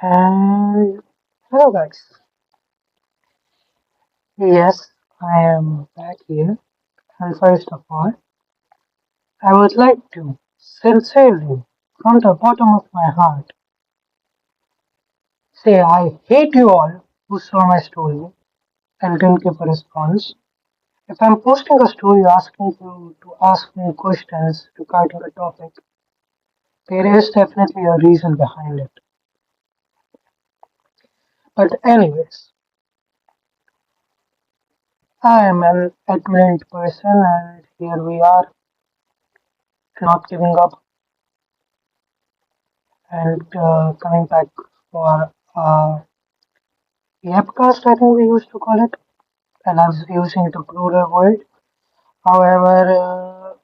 And hello guys. Yes, I am back here. And first of all, I would like to sincerely, from the bottom of my heart, say I hate you all who saw my story and didn't give a response. If I'm posting a story asking you to ask me questions regarding a topic, there is definitely a reason behind it. But anyways, I am an adamant person and here we are, not giving up and coming back for Yapcast, I think we used to call it, and I was using the plural word. However,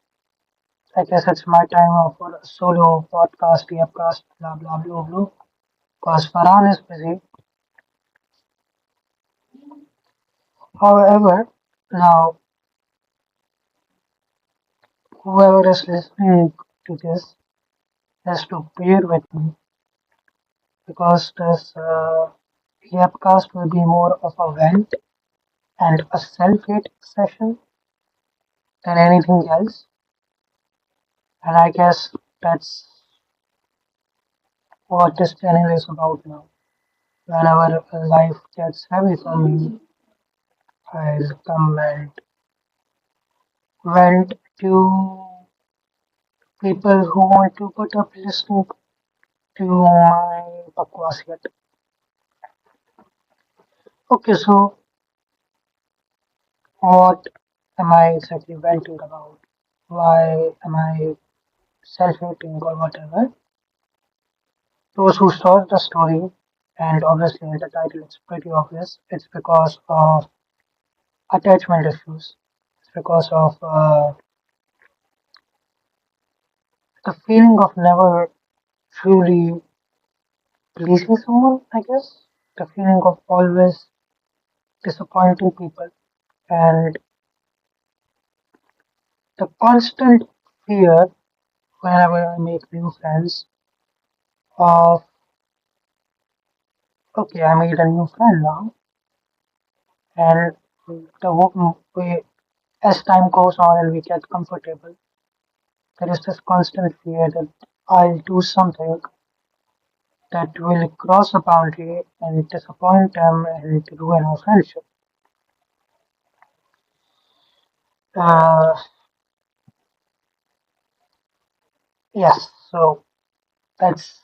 I guess it's my time for a solo podcast, Yapcast, blah blah blah blah. Because Farhan is busy. However, now whoever is listening to this has to bear with me because this Yapcast will be more of a vent and a self-hate session than anything else. And I guess that's what this channel is about now. Whenever life gets heavy for me, I'll come and vent to people who want to put up listening to my bakwas yet. Okay, so what am I exactly venting about? Why am I self-hating or whatever? Those who saw the story, and obviously in the title it's pretty obvious, it's because of attachment issues. It's because of the feeling of never truly pleasing someone, I guess. The feeling of always disappointing people and the constant fear whenever I make new friends of, okay, I made a new friend now, and way, as time goes on and we get comfortable, there is this constant fear that I'll do something that will cross a boundary and disappoint them and ruin our friendship. Uh, yes, so that's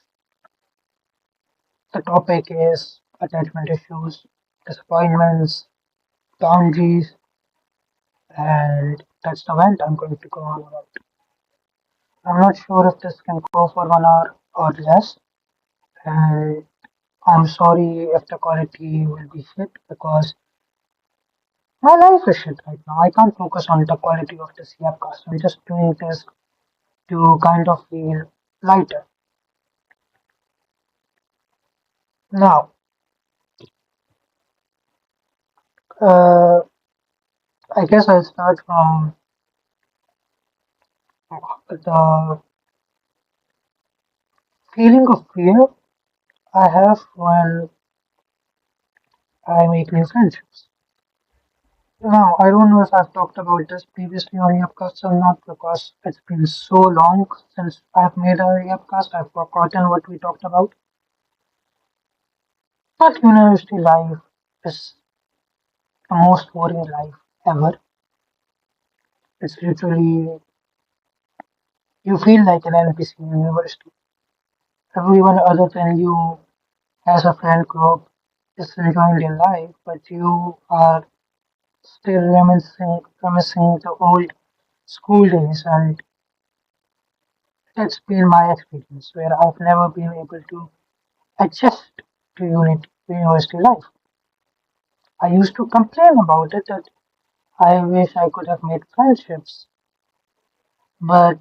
the topic is attachment issues, disappointments, boundaries, and that's the event I'm going to go on about. I'm not sure if this can go for 1 hour or less, and I'm sorry if the quality will be shit because my life is shit right now. I can't focus on the quality of this podcast. I'm just doing this to kind of feel lighter. Now, uh, I guess I'll start from the feeling of fear I have when I make new friendships. Now, I don't know if I've talked about this previously on Yapcast or not because it's been so long since I've made a Yapcast, I've forgotten what we talked about. But university life is the most boring life ever. It's literally, you feel like an NPC in university. Everyone other than you as a friend group is enjoying their life, but you are still reminiscing the old school days, and that's been my experience where I've never been able to adjust to university life. I used to complain about it that I wish I could have made friendships, but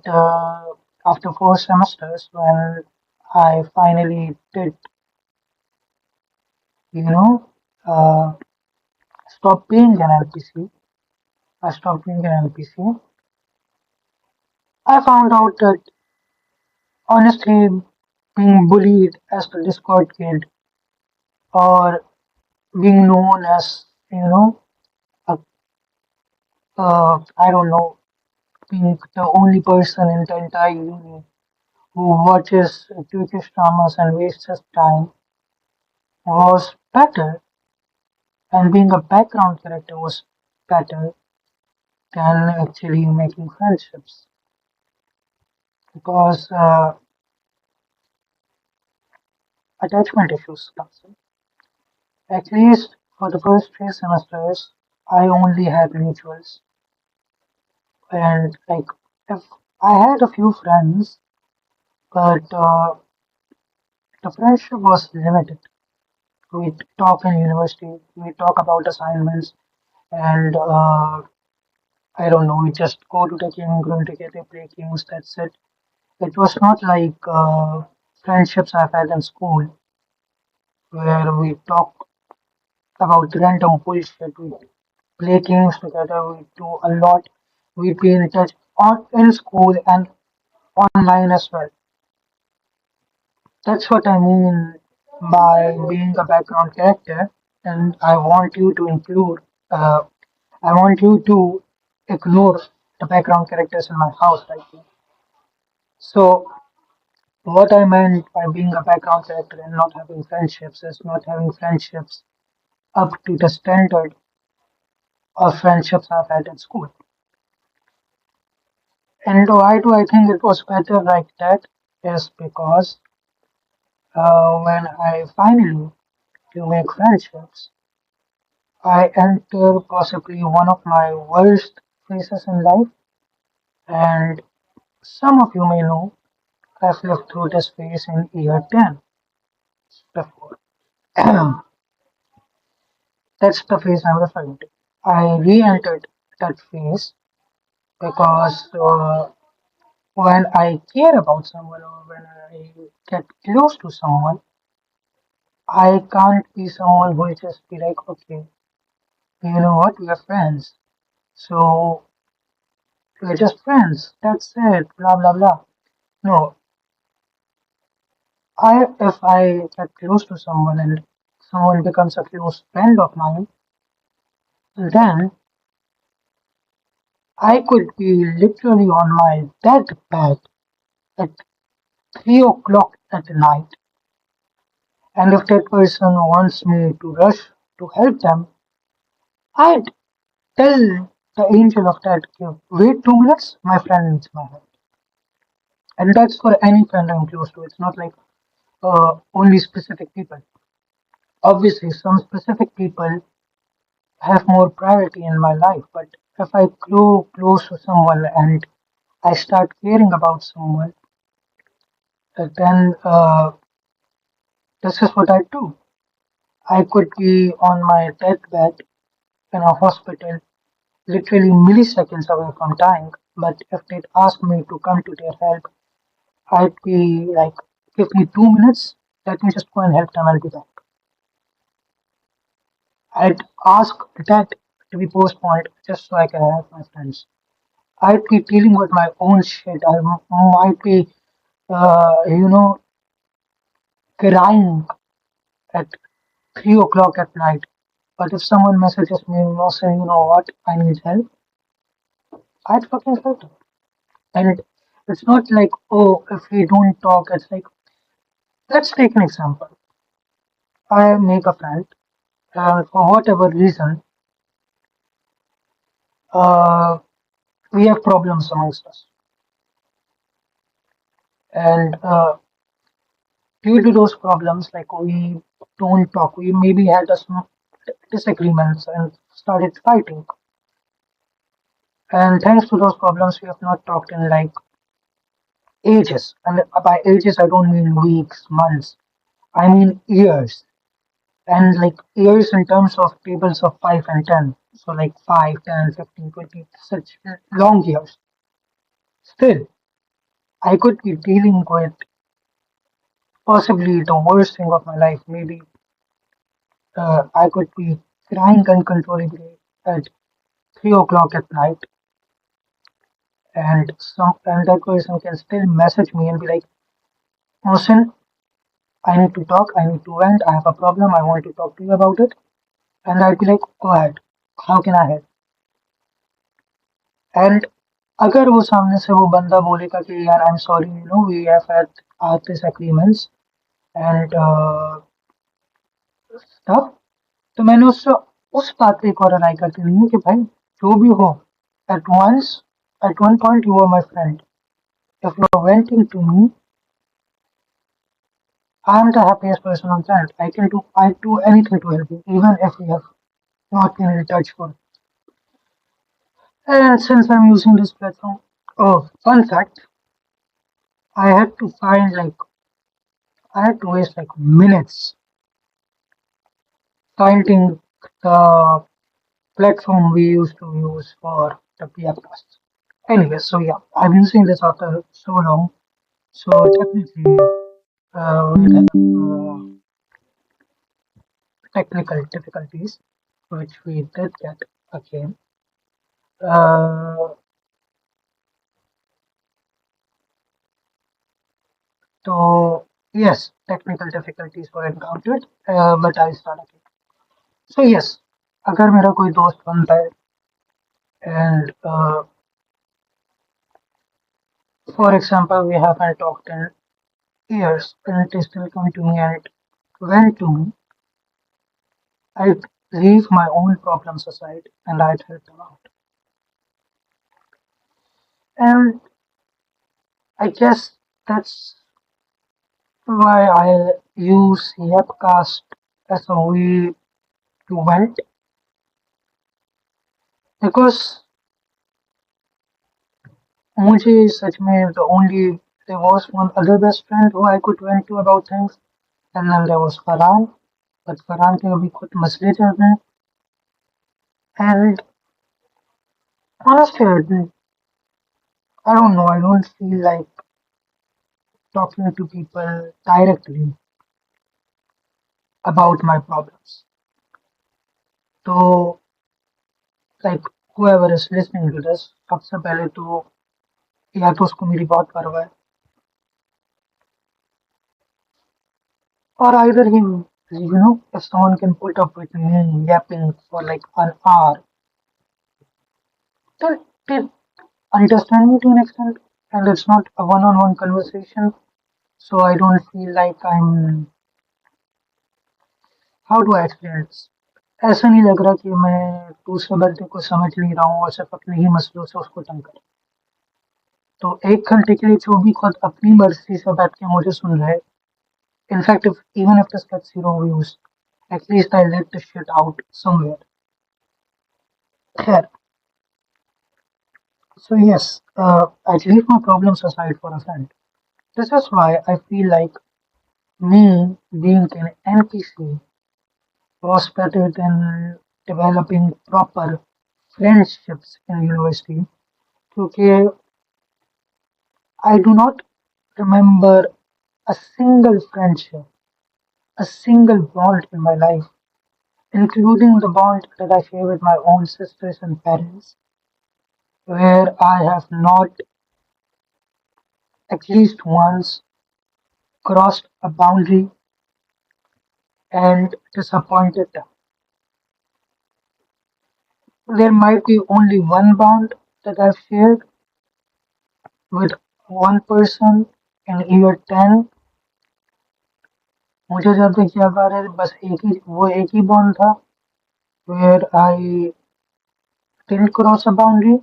after 4 semesters, when I finally did, you know, uh, stop being an NPC, I stopped being an NPC. I found out that honestly, being bullied as the Discord kid or being known as, a, I don't know, being the only person in the entire uni who watches Turkish dramas and wastes his time was better, and being a background character was better than actually making friendships because attachment issues comes in. At least for the first 3 semesters, I only had mutuals, and like if I had a few friends, but the friendship was limited. We talk in university, we talk about assignments, and I don't know, we just go to the gaming room together, play games, that's it. It was not like friendships I've had in school where we talk about random bullshit. We play games together, we do a lot. We be in touch on in school and online as well. That's what I mean by being a background character, and I want you to include. I want you to ignore the background characters in my house right now. So, what I meant by being a background character and not having friendships is not having friendships up to the standard of friendships I've had at school. And why do I think it was better like that? Is because when I finally to make friendships, I enter possibly one of my worst phases in life, and some of you may know I've lived through this phase in year 10 before. That's the phase I'm referring to. I re entered that phase because when I care about someone or when I get close to someone, I can't be someone who will just be like, okay, you know what, we are friends. So we're just friends. That's it. Blah blah blah. No, if I get close to someone and someone becomes a close friend of mine, then I could be literally on my deathbed at 3 o'clock at night, and if that person wants me to rush to help them, I'd tell the angel of that, "Okay, wait 2 minutes, my friend needs my help." And that's for any friend I'm close to. It's not like only specific people. Obviously, some specific people have more priority in my life, but if I grow close to someone and I start caring about someone, then this is what I do. I could be on my deathbed in a hospital, literally milliseconds away from dying, but if they'd ask me to come to their help, I'd be like, give me 2 minutes, let me just go and help them, I'll be back. I'd ask that to be postponed just so I can help my friends. I'd be dealing with my own shit. Might be, you know, crying at 3 o'clock at night. But if someone messages me, saying, you know what, I need help, I'd fucking help them. And it's not like, oh, if we don't talk, it's like, let's take an example. I make a friend, for whatever reason, uh, we have problems amongst us. And due to those problems, like we don't talk, we maybe had a some disagreements and started fighting. And thanks to those problems, we have not talked in like ages. And by ages, I don't mean weeks, months. I mean years. And like years in terms of tables of 5 and 10. So like 5, 10, 15, 20, such long years. Still, I could be dealing with possibly the worst thing of my life. Maybe I could be crying uncontrollably at 3 o'clock at night, and that person can still message me and be like, Mohsin, I need to talk, I need to vent, I have a problem, I want to talk to you about it. And I'd be like, go ahead, how can I help? And अगर वो सामने से वो बंदा बोलेगा कि यार I am sorry you know we have had our disagreements and stuff, तो मैंने उससे उस बात पे एक और अनाई कर देनी है कि भाई जो भी हो at once at one point you are my friend if you are venting to me I am the happiest person on planet. I do anything to help you, even if we have not been in touch for. And since I'm using this platform, oh, fun fact, I had to find like I had to waste like minutes finding the platform we used to use for the podcast. Anyway, so yeah, I've been using this after so long, so definitely we have technical difficulties, which we did get again. Uh, so yes, technical difficulties were encountered, but I'll start again. So yes, अगर मेरा कोई दोस्त बनता है and for example we haven't talked in years and it is still come to me and went to me, I'd leave my own problems aside and I'd help them out. And I guess that's why I use Yapcast as a way to vent because मुझे सच में the only there was one other best friend who I could vent to about things and then there was Farhan, but Farhan के अभी खुद मसले चल रहे हैं and honestly I don't know, I don't feel like talking to people directly about my problems. So like whoever is listening to this सबसे पहले तो या तो उसको मेरी बहुत परवाह है or either he you know if someone can put up with me yapping for like an hour then they understand me to an extent and it's not a one-on-one conversation so I don't feel like I'm how do I explain this ऐसा नहीं लग रहा कि मैं दूसरे बंदे को समझ नहीं रहा हूँ और सिर्फ अपने ही मसलों से उसको तंग कर तो एक घंटे के लिए जो भी खुद अपनी मर्जी से बैठ के मुझे सुन रहे in fact if even if this gets 0 views at least I let the shit out somewhere. खैर so yes I leave my problems aside for a friend. This is why I feel like me being an NPC was better than developing proper friendships in university. Okay, I do not remember a single friendship, a single bond in my life, including the bond that I share with my own sisters and parents, where I have not at least once crossed a boundary and disappointed them. There might be only one bond that I've shared with one person in year 10. मुझे जब तक याद आ रहा है बस एक ही bond था where I didn't cross a boundary,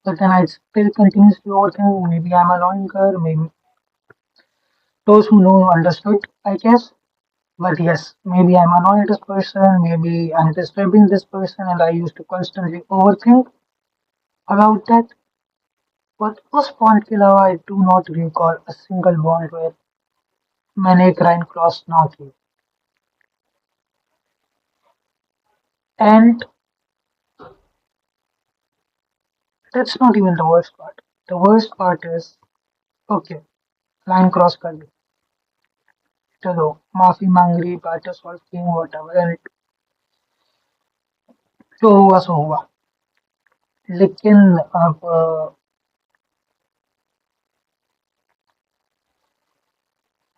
but then I still continuously overthink. Maybe I'm annoying her. Maybe those who know understood, I guess. But yes, maybe I'm annoying this person. Maybe I'm disturbing this person, and I used to constantly overthink about that. But उस bond के अलावा I do not recall a single bond where मैंने एक line cross ना की. And that's not even the worst part. The worst part is okay, line cross कर ली, चलो माफी मांग ली, बातें सॉल्व की, whatever, and जो हुआ सो हुआ. लेकिन अब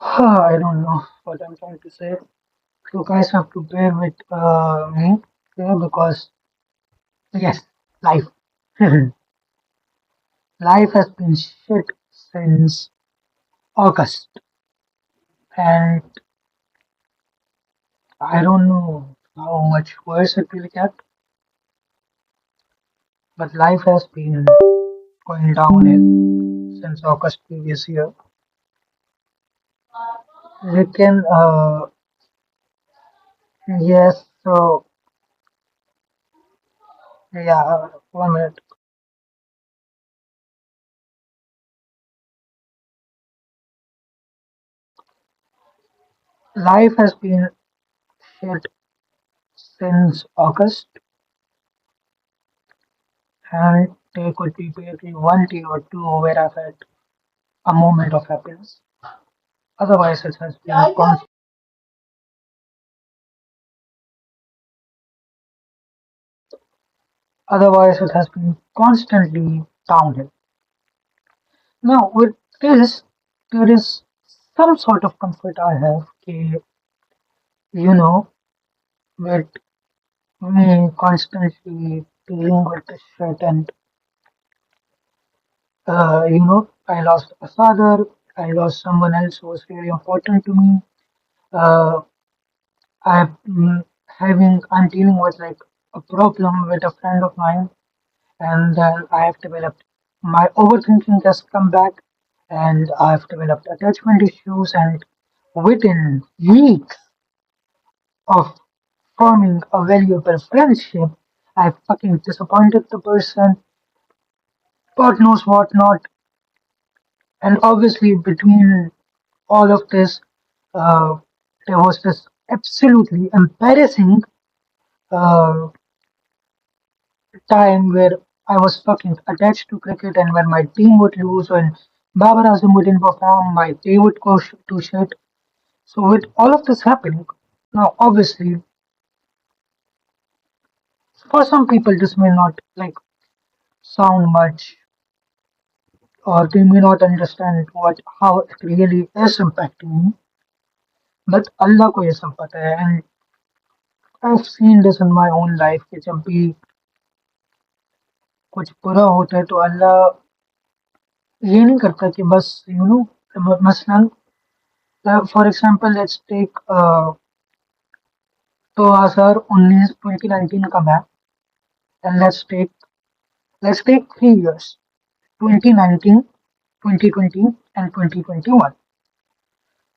I don't know what I'm trying to say. You guys have to bear with me here because, yes, life. Life has been shit since August, and I don't know how much worse it will get, but life has been going downhill since August previous year. We can, yes, so, yeah, 1 minute. Life has been shit since August, and there could be maybe 1 day or two where I've had a moment of happiness. Otherwise, it has been otherwise it has been constantly downhill. Now, with this, there is some sort of comfort I have, you know, with me constantly dealing with this shit, and I lost a father, I lost someone else who was really important to me. Uh, I'm dealing with like a problem with a friend of mine, and then I have developed my overthinking has come back, and I've developed attachment issues, and within weeks of forming a valuable friendship, I fucking disappointed the person, God knows what not, and obviously between all of this, uh, there was this absolutely embarrassing uh, time where I was fucking attached to cricket, and when my team would lose, when Babar Azam wouldn't perform, my day would go to shit. So with all of this happening, now obviously for some people this may not like sound much, or they may not understand what how it really is impacting me. But Allah को ये सब पता है, and I've seen this in my own life कि जब भी कुछ बुरा होता है तो अल्लाह ये नहीं करता कि बस मसलन फॉर एग्जांपल लेट्स टेक 2019 2019 का map, and let's take 3 years 2019 2020 and 2021.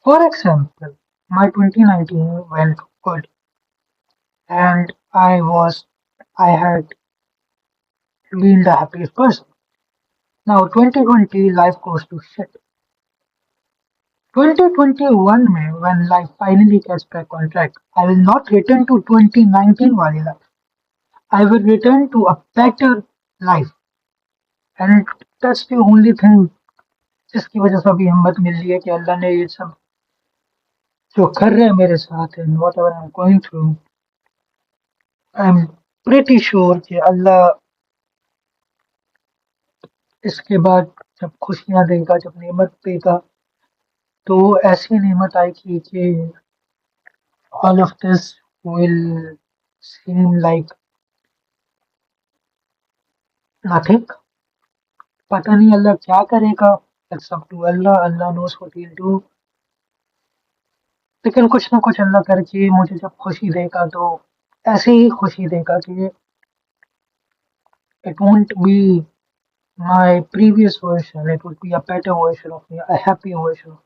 For example, my 2019 went good, and I had been the happiest person. Now 2020 life goes to shit. 2021 में when life finally gets back on track, I will not return to 2019 वाली life. I will return to a better life, and that's the only thing जिसकी वजह से अभी हिम्मत मिल रही है कि अल्लाह ने ये सब जो कर रहे हैं मेरे साथ, and whatever I'm going through, I'm pretty sure कि अल्लाह इसके बाद जब खुशियां देगा, जब नेमत देगा, तो ऐसी नेमत आएगी कि all of this will seem like nothing. पता नहीं अल्लाह क्या करेगा, it's up to Allah, Allah knows what he'll do. लेकिन कुछ ना कुछ अल्लाह करके मुझे जब खुशी देगा तो ऐसे ही खुशी देगा कि it won't be my previous version, it would be a better version of me, a happier version.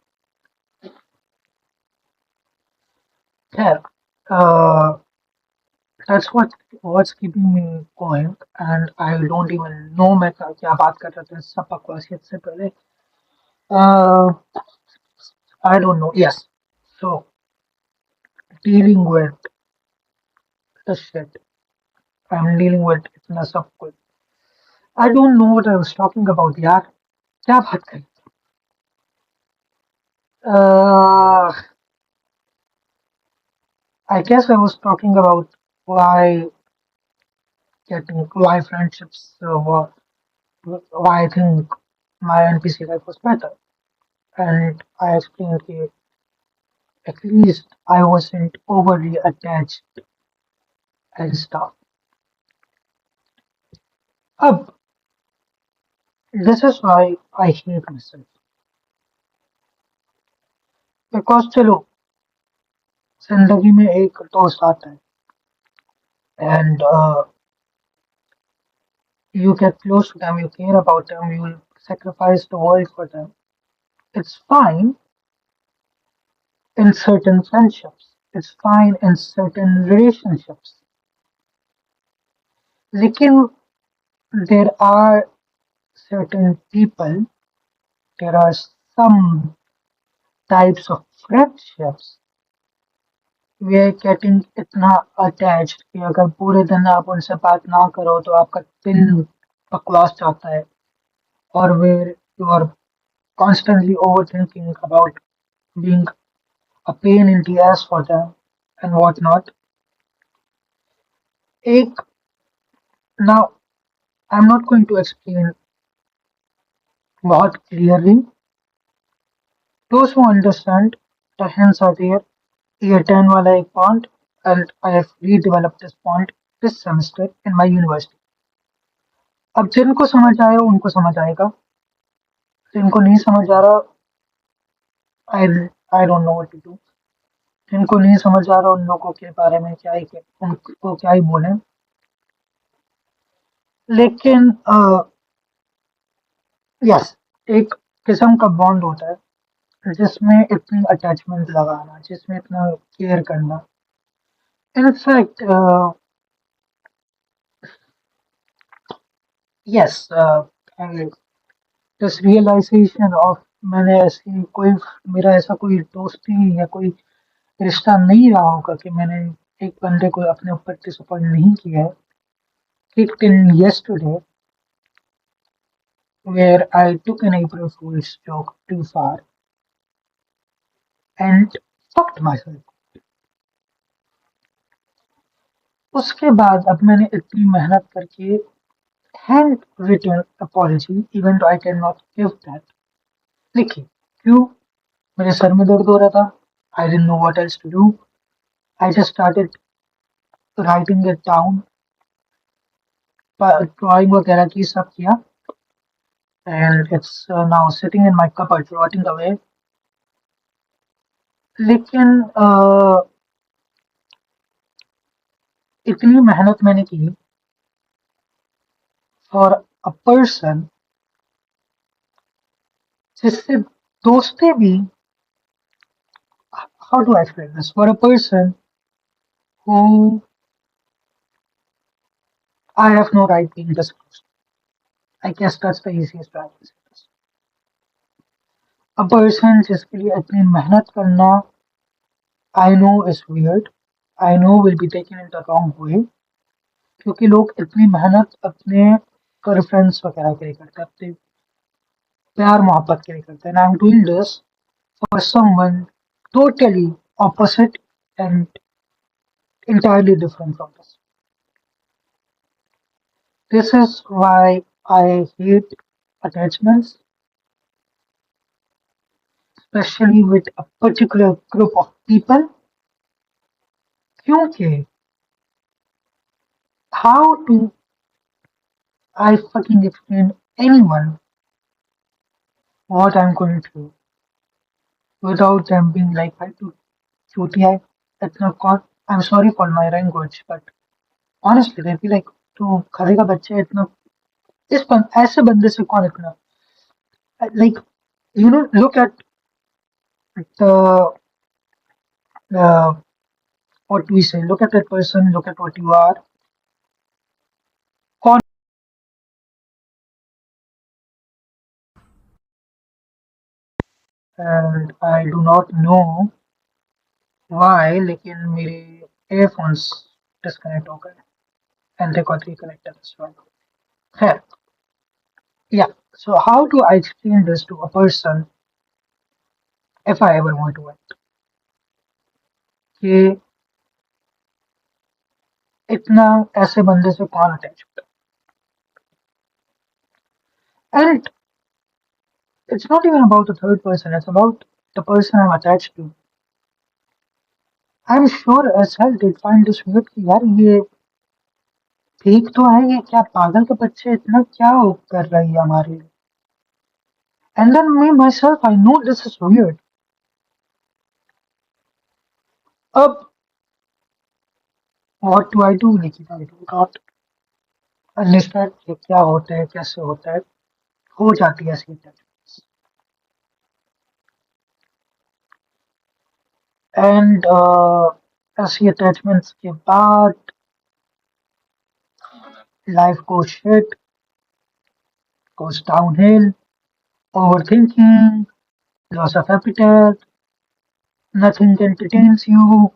Yeah, uh, that's what's keeping me going, and I don't even know मैं क्या बात कर रहा था सब बकवासियत से पहले. Uh, I don't know. Yes. So dealing with the shit I'm dealing with इतना सब कुछ. I don't know what I was talking about यार. क्या बात करी? Uh, I guess I was talking about why why friendships why I think my NPC life was better, and I explained it. At least I wasn't overly attached and stuff. अब this is why I hate myself. Because चलो जिंदगी में एक दोस्त आता है and you get close to them, you care about them, you will sacrifice the world for them. It's fine in certain friendships. It's fine in certain relationships. लेकिन there are certain people, there are some types of friendships where getting इतना attached कि अगर पूरे दिन आप उनसे बात ना करो तो आपका दिन बकवास जाता है और where you are constantly overthinking about being a pain in the ass for them and whatnot. एक now I'm not going to explain बहुत clearly. Those who understand the hints are there. Year 10 वाला एक point and I have redeveloped this point this semester in my university. अब जिनको समझ आए उनको समझ आएगा जिनको नहीं समझ आ रहा I I don't know what to do जिनको नहीं समझ आ रहा उन लोगों के बारे में क्या ही उनको क्या ही बोलें लेकिन यस एक किस्म का बॉन्ड होता है जिसमें इतनी अटैचमेंट लगाना जिसमें इतना केयर करना in fact yes this realization of मैंने ऐसी कोई मेरा ऐसा कोई दोस्ती या कोई रिश्ता नहीं रहा होगा कि मैंने एक बंदे को अपने ऊपर डिसअपॉइंट नहीं किया है kicked in yesterday where I took an April Fool's joke too far and fucked myself. उसके बाद अब मैंने इतनी मेहनत करके hand written apology even though I cannot give that लिखी क्यों मेरे सर में दर्द हो रहा था I didn't know what else to do. I just started writing it down drawing वगैरह की सब किया and it's now sitting in my cupboard rotting away लेकिन इतनी मेहनत मैंने की फॉर अ पर्सन जिससे दोस्ती भी how do I explain this for a person who I have no right being this close. I guess that's the easiest way I can say this. A person जिसके लिए इतनी मेहनत करना I know is weird. I know will be taken in the wrong way. क्योंकि लोग इतनी मेहनत अपने गर्लफ्रेंड्स वगैरह के लिए करते हैं अपने प्यार मोहब्बत के लिए करते हैं. And I'm doing this for someone totally opposite and entirely different from this. This is why I hate attachments, especially with a particular group of people. क्योंकि how do I fucking explain anyone what I'm going through without them being like, भाई तू चूतिया है इतना कौन I'm sorry for my language but honestly they'd be like तू खरे का बच्चा है इतना ऐसे बंदे से कौन इतना like look at the uh, what we say look at that person look at what you are कौन and I do not know why लेकिन मेरे earphones disconnect हो गए and they got reconnected as well. खैर yeah so how do I explain this to a person if I ever want to it कि इतना ऐसे बंदे से कौन अटैच होता है and it's not even about the third person it's about the person I'm attached to I am sure as hell did find this weird कि यार ये ठीक तो है, ये क्या पागल के बच्चे इतना क्या कर रही है हमारे लिए। And than me my self I know this is weird. अब व्हाट डू आई डू, लेकिन आई डू नॉट अंडरस्टैंड कि क्या होता है, कैसे होता है, हो जाती है ऐसी attachments। एंड ऐसी अटैचमेंट्स के बाद लाइफ को shit goes downhill, overthinking, loss of appetite, nothing entertains you,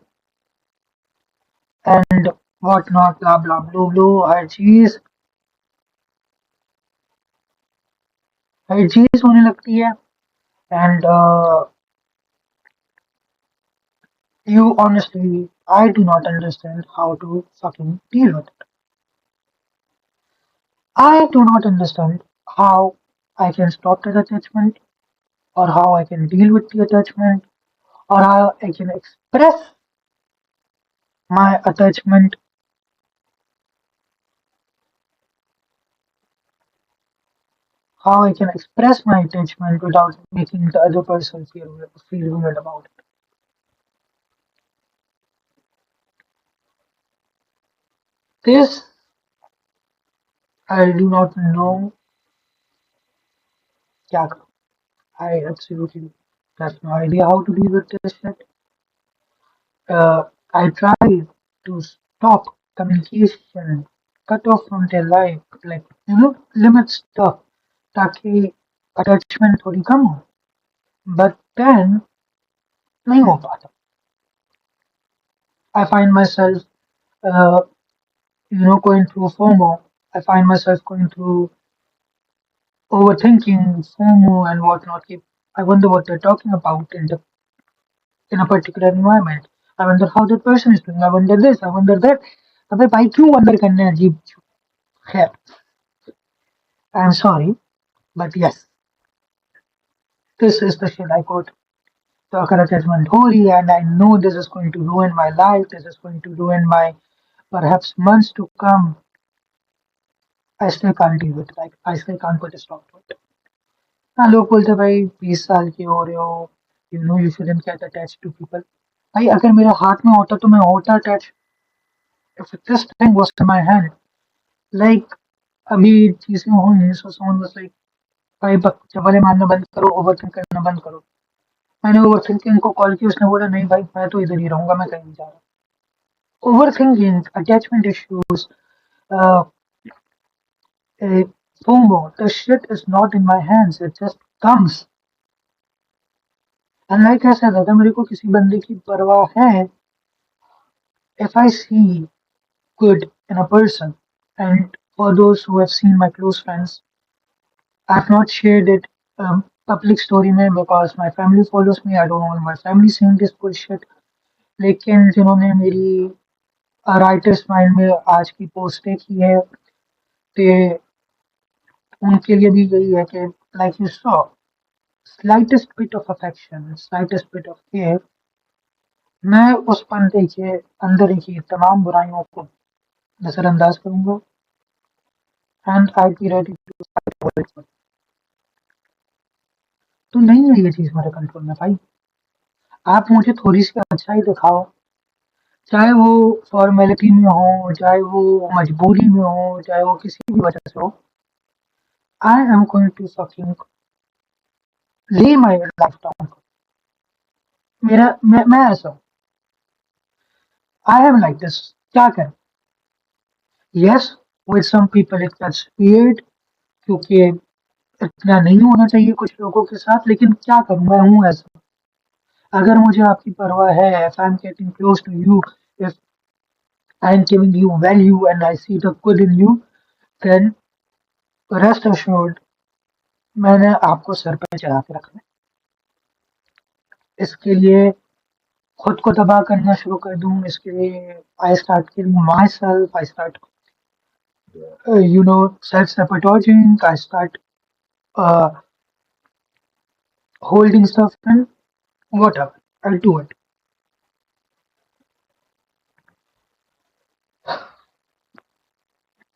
and what not, blah blah blah blah, हर चीज होने लगती है। And you honestly, I do not understand how to fucking deal with it. I do not understand how I can stop that attachment, or how I can deal with the attachment, or how I can express my attachment, how I can express my attachment without making the other person feel weird about it. This I do not know क्या करूं. I absolutely have no idea how to deal with this shit. I try to stop communication, cut off from their life, limit stuff ताकि attachment थोड़ी कम हो. But then नहीं हो पाता. I find myself, uh, going through FOMO. I find myself going through overthinking, FOMO, and whatnot. I wonder what they're talking about in a particular environment. I wonder how that person is doing. I wonder this. I wonder that. अबे भाई क्यों wonder करना है अजीब. खैर, I'm sorry, but yes, this is the shit I got. तो अगर attachment हो रही है, and I know this is going to ruin my life, this is going to ruin my perhaps months to come, I still can't deal with it. Like, I still can't put a stop to it. हाँ, लोग बोलते हैं भाई 20 साल के हो रहे हो, you shouldn't get attached to people. भाई अगर मेरे हाथ में होता तो मैं होता attach. If this thing was in my hand, like अभी चीजें हुई, so someone was like भाई चवले मारना बंद करो, ओवर थिंक करना बंद करो. मैंने ओवर थिंकिंग को कॉल किया, उसने बोला नहीं भाई मैं तो इधर ही रहूंगा, मैं कहीं नहीं जा रहा. Over thinking, attachment issues, FOMO, the shit is not in my hands, it just comes. And like I said, अगर मेरे को किसी बंदे की परवाह है, if I see good in a person, and for those who have seen my close friends, I have not shared it public story में because my family follows me. I don't want my family seeing this bullshit. लेकिन जिन्होंने मेरी writers mind में आज की post देखी है, ते उनके लिए भी यही है कि like you saw slightest bit of affection, slightest bit of care, मैं उस बंदे के अंदर की तमाम बुराइयों को नजरअंदाज करूंगा. And I be ready to. तो नहीं है ये चीज मेरे कंट्रोल में भाई. आप मुझे थोड़ी सी अच्छाई दिखाओ, चाहे वो फॉर्मेलिटी में हो, चाहे वो मजबूरी में हो, चाहे वो किसी भी वजह से हो. I am going to fucking lay my life down. मैं ऐसा हूँ. I am like this. क्या करें. Yes, with some people it gets weird, क्योंकि इतना नहीं होना चाहिए कुछ लोगों के साथ, लेकिन क्या करूं, मैं हूं ऐसा. अगर मुझे आपकी परवाह है, if I'm getting close to you, if I'm giving you value and I see the good in you, then rest assured मैंने आपको सर पे चढ़ा के रखना है. इसके लिए खुद को तबाह करना शुरू कर दूं, इसके लिए I start killing my self, I start self sabotaging, I start uh, holding stuff in, whatever, I'll do it.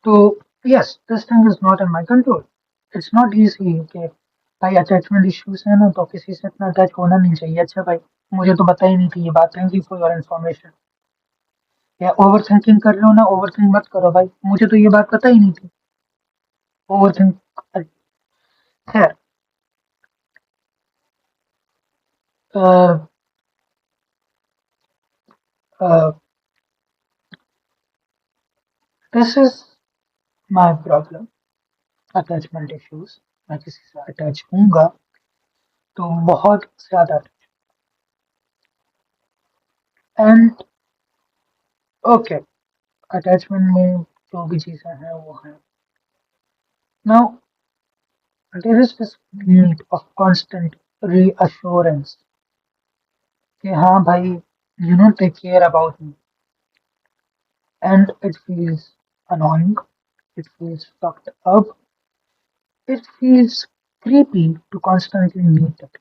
So yes, this thing is not in my control. It's not easy कि भाई attachment issues है ना तो किसी से इतना attach होना नहीं चाहिए अच्छा भाई मुझे तो पता ही नहीं थी ये बात thank you for your information या ओवर थिंकिंग कर रहे हो ना ओवर थिंक मत करो भाई मुझे तो ये बात पता ही नहीं थी ओवर थिंक खैर this is my problem attachment issues मैं किसी से अटैच होऊंगा तो बहुत ज्यादा एंड ओके अटैचमेंट में जो भी चीजें हैं वो हैं now there is this need of constant reassurance कि हाँ भाई you know they care about me and it feels annoying it feels fucked up it feels creepy to constantly need that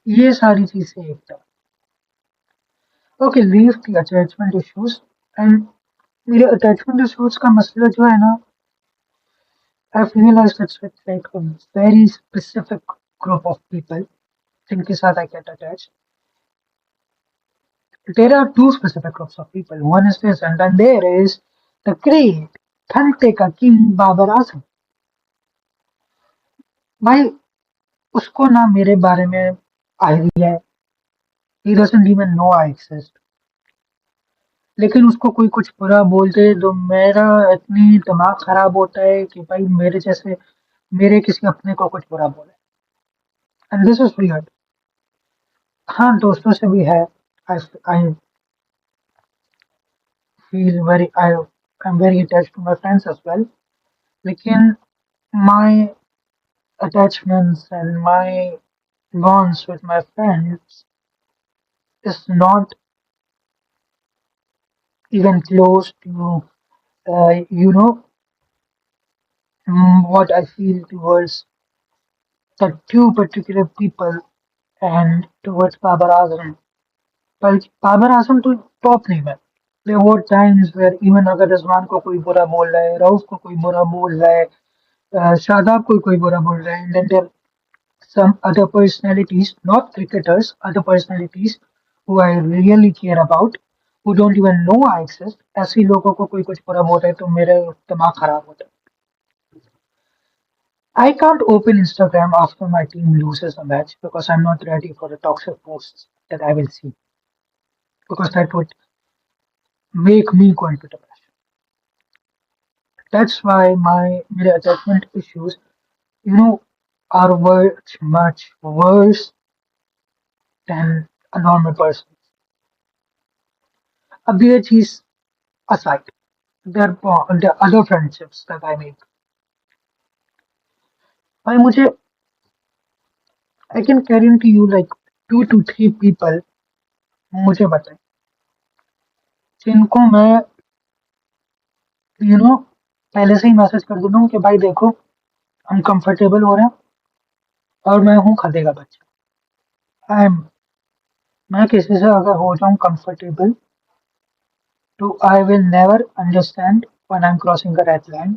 ये सारी चीजें एकदम okay leave the attachment issues and मेरे attachment issues का मसला जो है ना I realise that's with like a very specific group of people जिनके साथ I get attach there are two specific groups of people. One is this, and then there is the great Thanteka King Babar Azam. भाई उसको ना मेरे बारे में idea है he doesn't even know I exist. लेकिन उसको कोई कुछ बुरा बोल दे तो मेरा इतनी दिमाग खराब होता है कि भाई मेरे जैसे मेरे किसी अपने को कुछ बुरा बोले एंड दिस इज वियर्ड हाँ दोस्तों से भी है I I feel very I am very attached to my friends as well लेकिन my attachments and my bonds with my friends is not even close to what I feel towards the two particular people and towards Babar Azam. But Babar Azam to top नहीं है. There were times where even अगर रिजवान को कोई बुरा बोल रहा है, रऊफ को कोई बुरा बोल रहा है, शादाब को कोई बुरा बोल रहा है, and then there some other personalities, not cricketers, other personalities who I really care about, who don't even know I exist, ऐसे लोगों को कोई कुछ बुरा बोल रहा है तो मेरा दिमाग खराब होता है. I can't open Instagram after my team loses a match because I'm not ready for the toxic posts that I will see because that would make me go into depression. That's why my मेरे attachment issues, you know, are much worse than a normal person. अब ये चीज aside, there are other friendships that I make. भाई मुझे I can guarantee you like 2 to 3 people मुझे बताएं जिनको मैं पहले से ही मैसेज कर देता हूँ कि भाई देखो हम कंफर्टेबल हो रहे हैं और मैं हूँ खदेगा बच्चा आई एम मैं किसी से अगर हो जाऊँ कंफर्टेबल तो I will never understand when I am crossing a red line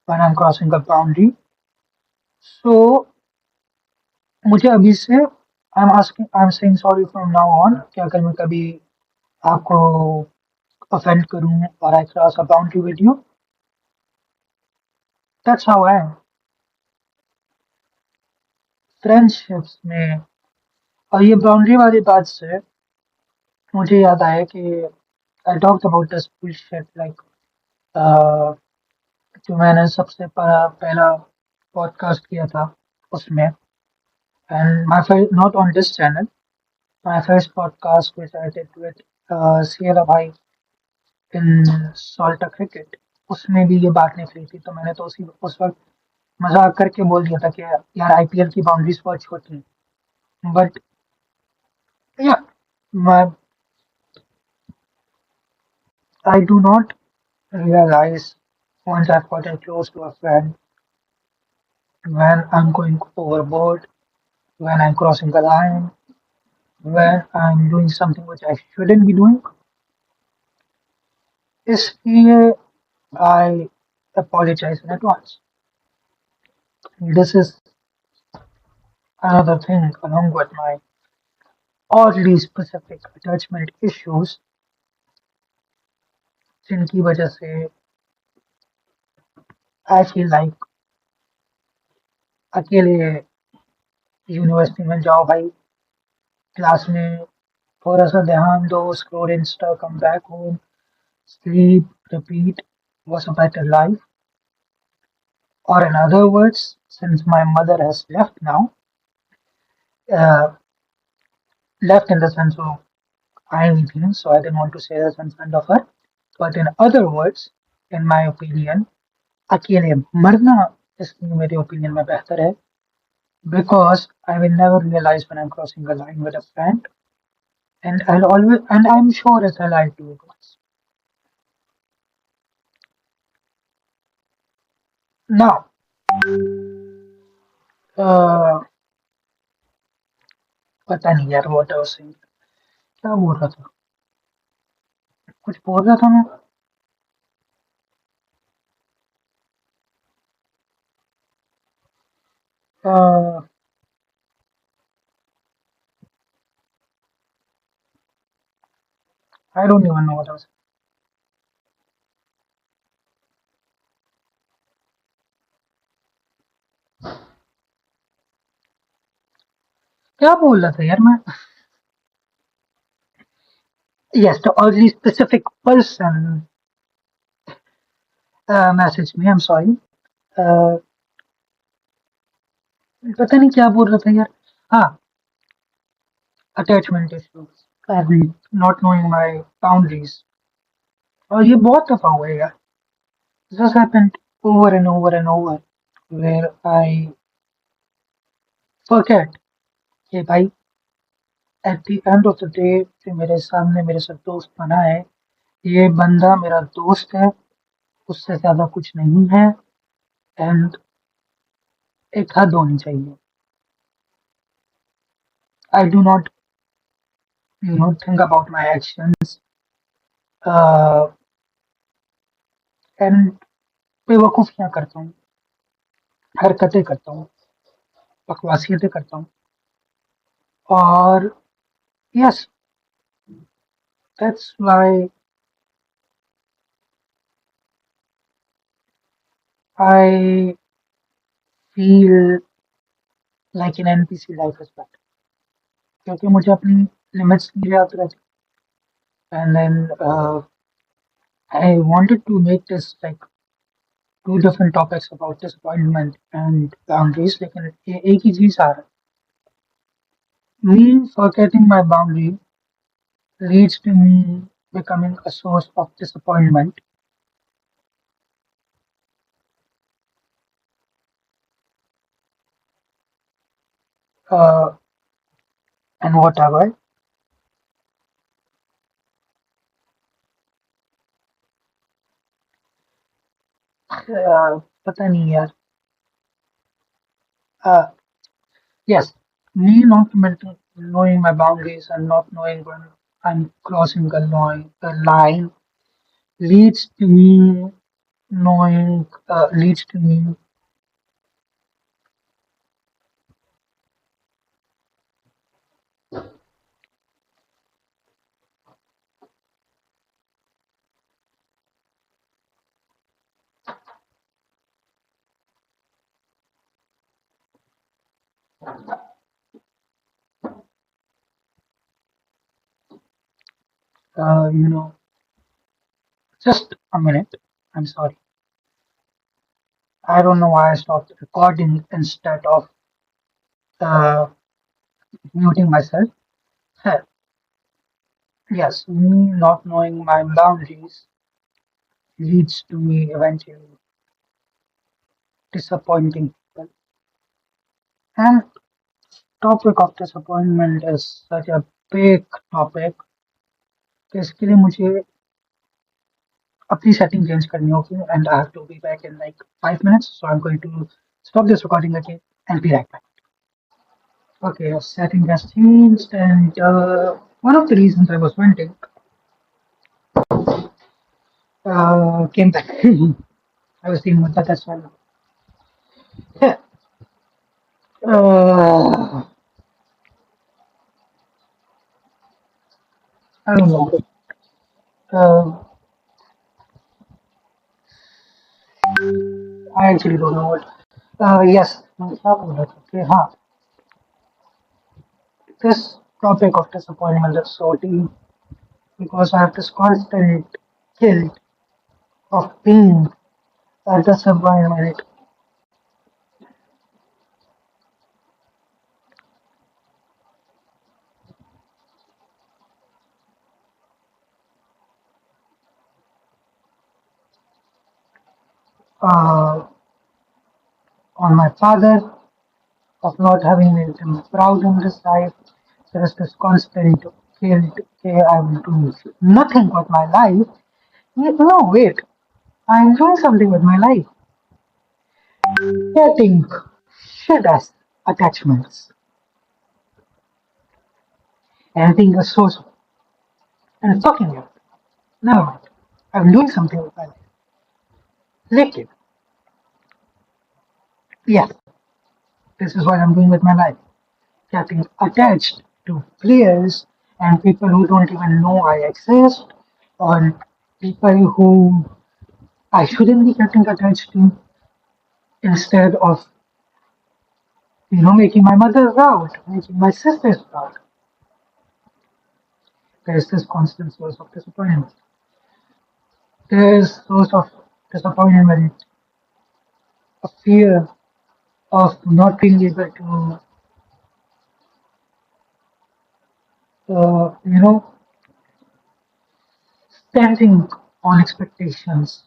when I am crossing a boundary so मुझे अभी से I am saying sorry from now on कि अगर मैं कभी आपको offend करूँ और I cross a boundary with you. That's how I am. Friendships में और ये बाउंड्री वाली बात से मुझे याद आया कि I talked about this bullshit like जो मैंने सबसे पहला पॉडकास्ट किया था उसमें and my first not on this channel my first podcast which I did with Sierra भाई इन सॉल्टा क्रिकेट उसमें भी ये बात निकली थी तो मैंने तो उस वक्त मजाक करके बोल दिया था कि यार आईपीएल की बाउंड्रीज बहुत छोटी हैं बट या आई do not realize once I've gotten close to a friend when I'm going overboard, when I'm crossing the line, when I'm doing something which I shouldn't be doing. इसलिए I apologize in advance. This is another thing along with my oddly specific attachment issues जिनकी वजह से I feel like अकेले university में जाओ भाई class में थोड़ा सा ध्यान दो scroll Insta come back home sleep repeat was a better life or in other words since my mother has left now uh, left in the sense of I am Indian so I didn't want to say this in front of her but in other words in my opinion अकेले मरना इसलिए मेरे opinion में बेहतर है because I will never realize when I'm crossing a line with a friend and I'll always and I'm sure as hell I'll do it once. Now uh, पता नहीं यार what I was saying क्या बोल रहा था कुछ बोल रहा था मैं uh, I don't even know what I was क्या बोल रहा था यार मैं yes the oddly specific person messaged me I'm sorry uh, पता नहीं क्या बोल रहा था यार हाँ attachment issues and not knowing my boundaries और ये बहुत दफा हुआ है यार this has happened over and over and over where I forget कि भाई at the end of the day जो मेरे सामने मेरे साथ दोस्त बना है ये बंदा मेरा दोस्त है उससे ज्यादा कुछ नहीं है एंड एक हद होनी चाहिए I do not think about my actions and बेवकूफियां करता हूँ हरकतें करता हूँ बकवासियतें करता हूँ और yes that's why I feel like an NPC life is better क्योंकि मुझे अपनी लिमिट्स नहीं याद रहती and then I wanted to make this like two different topics about disappointment and boundaries लेकिन ये एक ही चीज आ रहा है me forgetting my boundary leads to me becoming a source of disappointment uh, and whatever पता नहीं यार uh, yes me not knowing my boundaries and not knowing when I'm crossing a line leads to me knowing leads to me you know just a minute I'm sorry I don't know why I stopped recording instead of uh, muting myself. Huh, yes, me not knowing my boundaries leads to me eventually disappointing people. And topic of disappointment is such a big topic कि इसके लिए मुझे अपनी setting change करनी होगी and I have to be back in like 5 minutes. So I'm going to stop this recording again and be right back. Okay, setting has changed and one of the reasons I was venting Came back. I was thinking about that as well. Yeah. Uh, I don't know. Uh, I actually don't know what. Yes. क्या बोल रहा था कि हाँ, this topic of disappointment is so deep because I have this constant guilt of being a disappointment. Uh, on my father, of not having made him proud in this life. There is this constant guilt, okay, I will do nothing with my life. No, wait, I'm doing something with my life. Getting shit as attachments and being a source and fucking it. No, I'm doing something with my life. Lick yes, this is what I'm doing with my life. Getting attached to players and people who don't even know I exist, or people who I shouldn't be getting attached to instead of, making my mother proud, making my sisters proud. There's this constant source of disappointment. There's source of disappointment, a fear of not being able to, you know, standing on expectations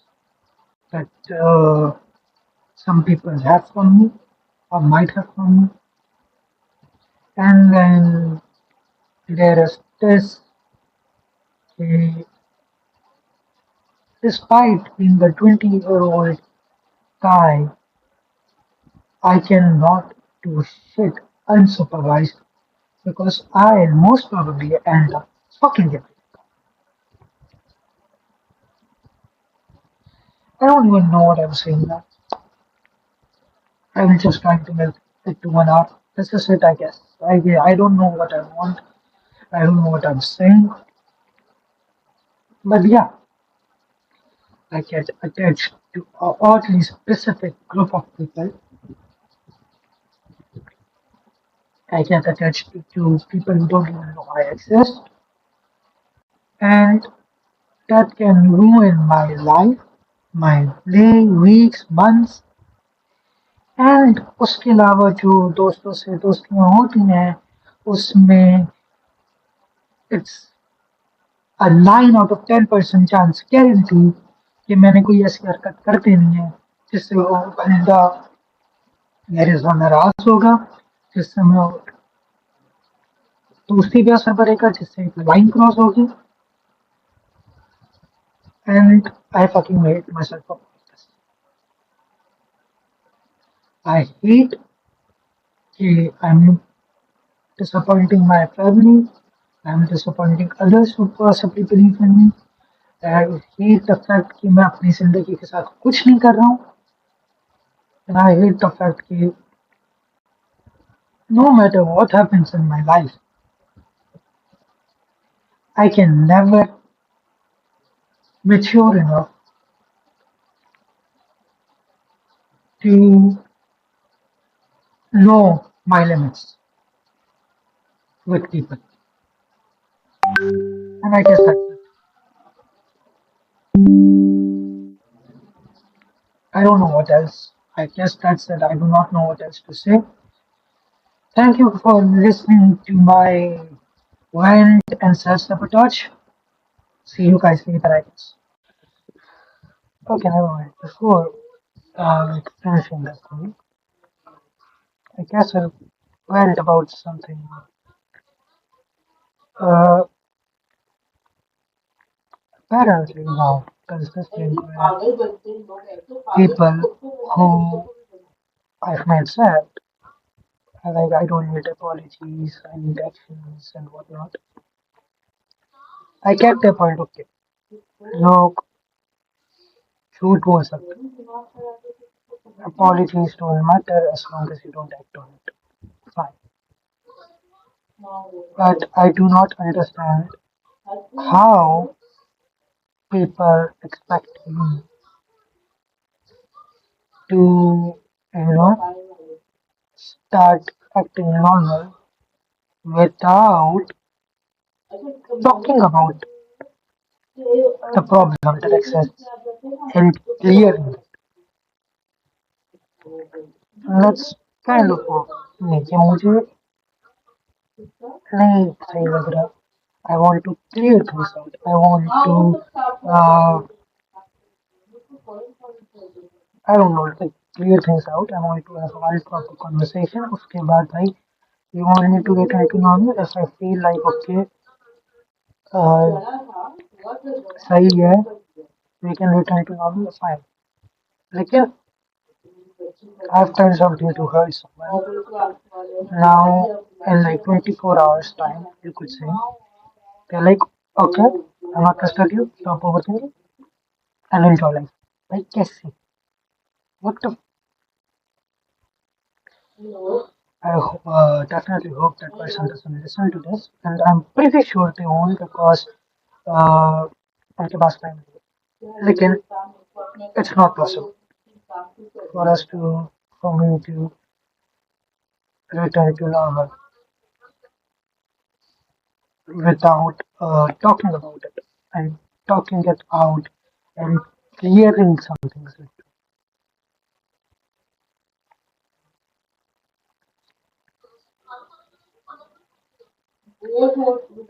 that some people have from me or might have from me. And then there is this, uh, despite being a 20-year-old guy, I cannot do shit unsupervised because I'll most probably end up fucking it. I don't even know what I'm saying now. I'm just trying to make it to 1 hour. This is it, I guess. I don't know what I want. I don't know what I'm saying. But yeah, I get attached to a oddly specific group of people. I get attached to people who don't even know I exist. And that can ruin my life, my day, weeks, months. And उसके अलावा जो दोस्तों से दोस्तियां होती हैं उसमें it's a 9 out of 10% chance guarantee कि मैंने कोई ऐसी हरकत कर देनी है जिससे वो बंदा मेरे से नाराज होगा, जिससे मैं दोस्ती पे असर पड़ेगा, जिससे एक लाइन क्रॉस होगी and I fucking hate myself for this. I hate कि I am disappointing my family, I'm disappointing others who possibly believe in me. I hate the fact कि मैं अपनी जिंदगी के साथ कुछ नहीं कर रहा हूँ. And I hate the fact कि no matter what happens in my life, I can never mature enough to know my limits with people. And I guess that's it. I don't know what else. I guess that's it. I do not know what else to say. Thank you for listening to my rant and self-sabotage. See you guys later, I guess. Okay, never mind. Before finishing this thing, I guess I'll rant about something. Uh, Apparently now, consistent with people who I've made sad, like I don't need apologies, I need actions and whatnot. I get their point. Okay, look, झूठ बोल सकते हो. Apologies don't matter as long as you don't act on it. Fine. But I do not understand how people expect me to, you know, start acting normal without talking about the problem that exists and clearing it. That's kind of me कि मुझे नहीं सही लग रहा. I want to clear things out. I want to I don't know, like clear things out. I want to have a very proper conversation. उसके बाद भाई, you want me to get into normal if I feel like okay, uh, सही है, we can return to normal, fine. लेकिन I've done something to hurt someone. Now, in like 24 hours time, you could say, they're like, okay, I'm not trusted you, stop overthinking, and enjoy life. Like, yes, see, what the definitely hope that person doesn't listen to this, and I'm pretty sure they won't because उनके पास time नहीं है. लेकिन it's not possible for us to, for me to return to normal without talking about it and talking it out and clearing some things.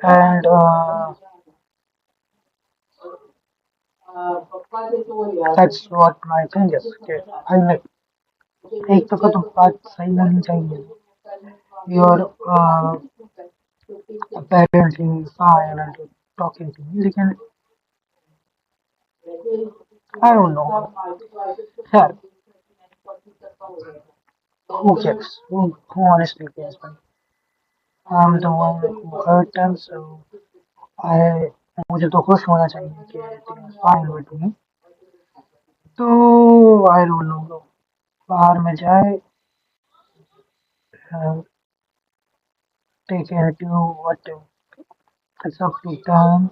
And that's what my thing is. Okay, I like एक दफा तो बात सही लगनी चाहिए. You're apparently fine and you're talking to me. लेकिन I don't know. Yeah, who cares? Who honestly cares? But I'm the one who hurt them, so I मुझे तो खुश होना चाहिए कि they are fine with me. तो I don't know. बाहर में जाए, uh, take care to what it's up to them.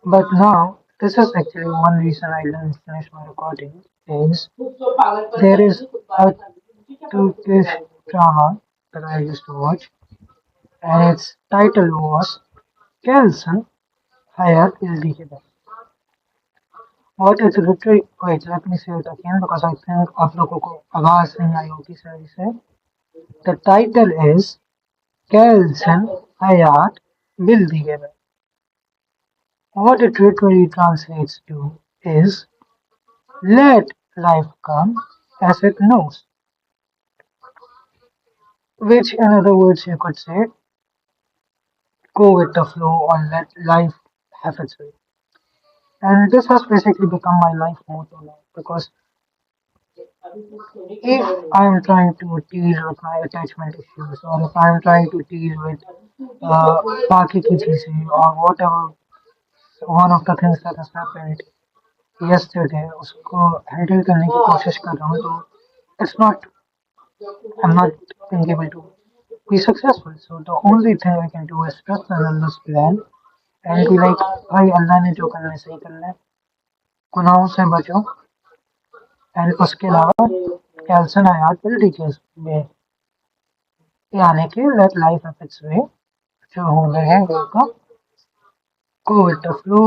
But now, this is actually one reason I didn't finish my recording is there is a Turkish drama that I used to watch, and its title was Kelson Hayat Ildikibe. What is literally, wait, let me say it again because I think आप लोगों को आवाज नहीं आई होगी सही से. The title is Kelson Hayat Bildikibe. What it literally translates to is let life come as it knows, which in other words you could say go with the flow or let life have its way. And this has basically become my life motto now because if I'm trying to deal with my attachment issues or if I'm trying to deal with बाकी की चीजें or whatever one of the things that has happened yesterday उसको handle करने की कोशिश कर रहा हूँ तो it's not I'm not being able to be successful. So the only thing I can do is trust in Allah's plan and be like, भाई अल्लाह ने जो करना है सही करना है, गुनाहों से बचो एंड उसके अलावा कैल्सन आयात बिल टीचर्स में यानी कि लेट लाइफ ऑफ इट्स वे जो होना है होगा go with the flow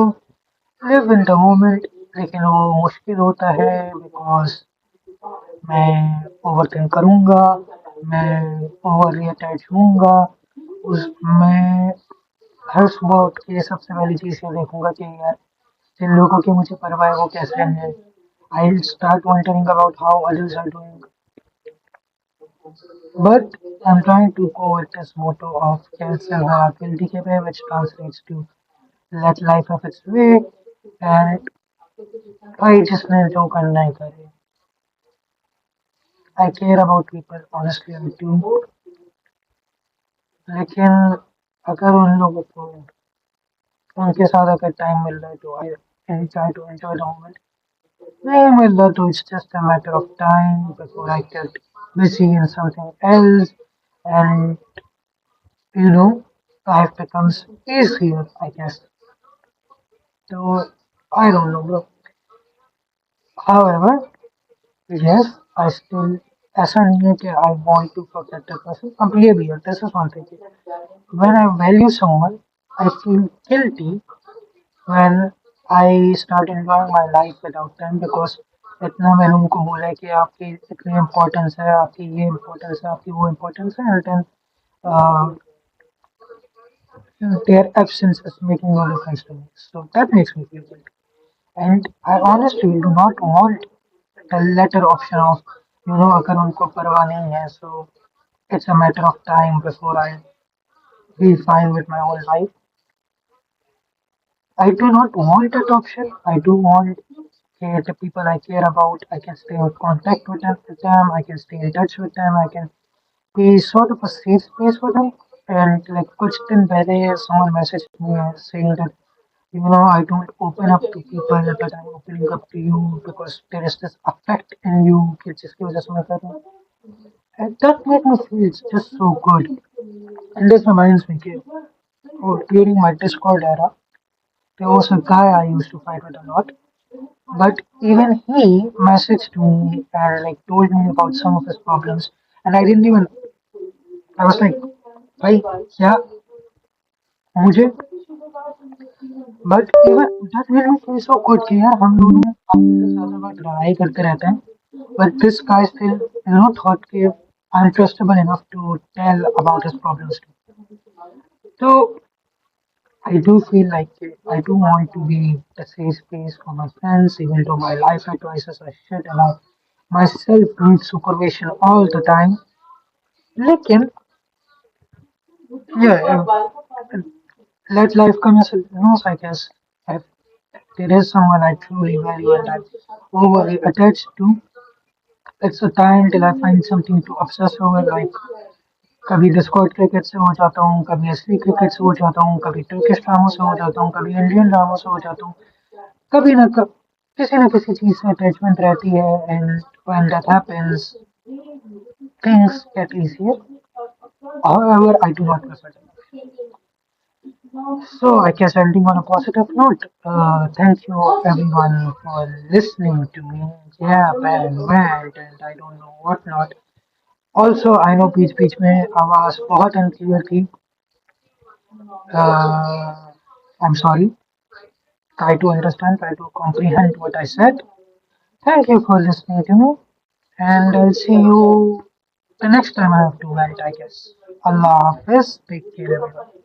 live in the moment. लेकिन वो मुश्किल होता है बिकॉज मैं ओवर थिंक करूंगा, मैं ओवरली अटैच होऊंगा उसमें. हर सुबह उठ के सबसे पहली चीज़ ये देखूंगा कि यार जिन लोगों की मुझे परवाह है वो कैसे हैं. I start wondering about how others are doing. But I'm trying to go with this motto of cancel hierarchy which translates to let life have its way and भाई जिसने जो करना है करे. I care about people, honestly I do. लेकिन अगर उन लोगों को उनके साथ अगर टाइम मिल रहा है तो आई and try to enjoy the moment. Same with that, too, it's just a matter of time before I get busy in something else, and you know, life becomes easier, I guess. So I don't know, bro. However, yes, I still, ऐसा नहीं है कि I want to forget the person. Completely, this is one thing. When I value someone, I feel guilty when I start enjoying my life without them because इतना मैंने उनको बोला है कि आपकी इतनी इम्पोर्टेंस है, आपकी ये इम्पोर्टेंस है, आपकी वो इम्पोर्टेंस है, and then uh, their absence is making no difference to me. So that makes me feel guilty. And I honestly do not want the latter option of, अगर उनको परवाह नहीं है, so it's a matter of time before I be fine with my own life. I do not want that option. I do want the people I care about, I can stay in contact with them, I can stay in touch with them, I can be sort of a safe space for them. And like कुछ दिन पहले someone messaged me saying that I don't open up to people but I'm opening up to you because there is this affect in you कि जिसकी वजह से मैं कर रहा हूँ. And that made me feel just so good. And this reminds me कि during my Discord era, there was a guy I used to fight with a lot. But even he messaged me and like told me about some of his problems, and I didn't even. I was like, भाई क्या मुझे but even that made me feel so good कि यार हम दोनों आपस से ज्यादा बार लड़ाई करते रहते हैं but this guy still thought कि I'm trustable enough to tell about his problems too. So I do feel like I do want to be a safe space for my friends, even though my life advices are shit and I myself need supervision all the time. लेकिन yeah, let life come as it knows, I guess. If there is someone I truly value and I'm overly attached to, it's a time till I find something to obsess over. Like कभी Discord cricket से हो जाता हूँ, कभी असली cricket से हो जाता हूँ, कभी टर्किश ड्रामों से हो जाता हूँ, कभी इंडियन ड्रामों से हो जाता हूँ, कभी किसी ना किसी चीज से अटैचमेंट रहती है and when that happens things get easier. However, I do not prefer that. So I guess ending on a positive note. Thank you everyone for listening to me. Yeah, and rant and I don't know what not. Also, I know बीच बीच में आवाज बहुत unclear थी. I'm sorry. Try to understand, try to comprehend what I said. Thank you for listening to me, and I'll see you the next time I have to vent, I guess. Allah Hafiz. Take care, everyone.